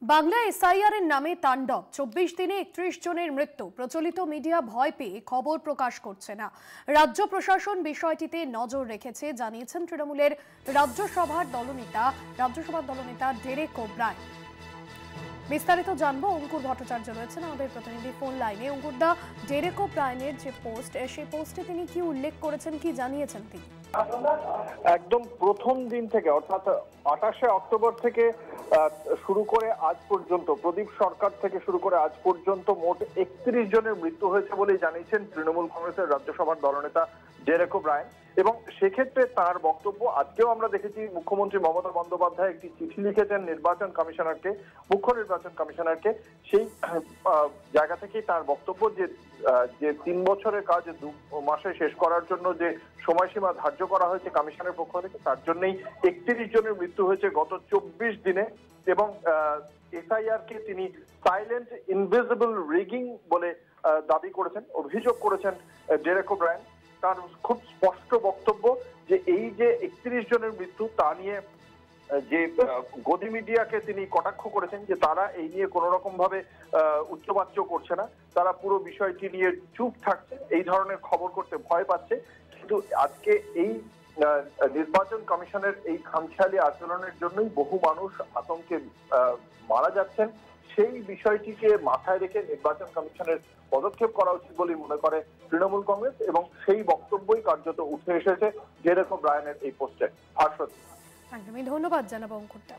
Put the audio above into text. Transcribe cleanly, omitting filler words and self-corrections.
Bangla SIR এর নামে তাণ্ডব। ২৪ দিনে ৩১ জনের মৃত্যু। প্রচলিত মিডিয়া ভয় পেয়ে খবর প্রকাশ করছে না। রাজ্য প্রশাসন বিষয়টিতে নজর রেখেছে, জানিয়েছেন তৃণমূলের রাজ্যসভার দলনেতা ডেরেক ওব্রায়েন। বিস্তারিত জানবো, অঙ্কুর ভট্টাচার্য রয়েছেন আমাদের প্রতিনিধি ফোন লাইনে। অঙ্কুরদা, ডেরেক ওব্রায়েনের যে পোস্ট, সেই পোস্টে তিনি কি উল্লেখ করেছেন, কি জানিয়েছেন তিনি? একদম প্রথম দিন থেকে অর্থাৎ ২৮শে অক্টোবর থেকে শুরু করে আজ পর্যন্ত, প্রদীপ সরকার থেকে শুরু করে আজ পর্যন্ত মোট ৩১ জনের মৃত্যু হয়েছে বলেই জানিয়েছেন তৃণমূল কংগ্রেসের রাজ্যসভার দলনেতা ডেরেক ওব্রায়েন। এবং সেক্ষেত্রে তার বক্তব্য, আজকেও আমরা দেখেছি মুখ্যমন্ত্রী মমতা বন্দ্যোপাধ্যায় একটি চিঠি লিখেছেন মুখ্য নির্বাচন কমিশনারকে। সেই জায়গা থেকেই তার বক্তব্য যে ৩ বছরের কাজ ২ মাসে শেষ করার জন্য যে সময়সীমা ধার্য করা হয়েছে কমিশনের পক্ষ থেকে, তার জন্যই ৩১ জনের মৃত্যু হয়েছে গত ২৪ দিনে। এবং এসআইআর কে তিনি সাইলেন্ট ইনভিজিবল রিগিং বলে দাবি করেছেন, অভিযোগ করেছেন ডেরেক ওব্রায়েন। তার খুব স্পষ্ট বক্তব্য যে এই যে ৩১ জনের মৃত্যু, তা নিয়ে যে গদি মিডিয়াকে তিনি কটাক্ষ করেছেন যে তারা এই নিয়ে কোনো রকম ভাবে উচ্চবাচ্য করছে না, তারা পুরো বিষয়টি নিয়ে চুপ থাকছে, এই ধরনের খবর করতে ভয় পাচ্ছে। কিন্তু আজকে এই নির্বাচন কমিশনের এই খামখেয়ালি আচরণের জন্যই বহু মানুষ আতঙ্কে মারা যাচ্ছেন। সেই বিষয়টিকে মাথায় রেখে নির্বাচন কমিশনের পদক্ষেপ করা উচিত বলে মনে করে তৃণমূল কংগ্রেস, এবং সেই বক্তব্যই কার্যত উঠে এসেছে ডেরেক ওব্রায়েনের এই পোস্টে। একদমই ধন্যবাদ জানাবো অঙ্কুরদা।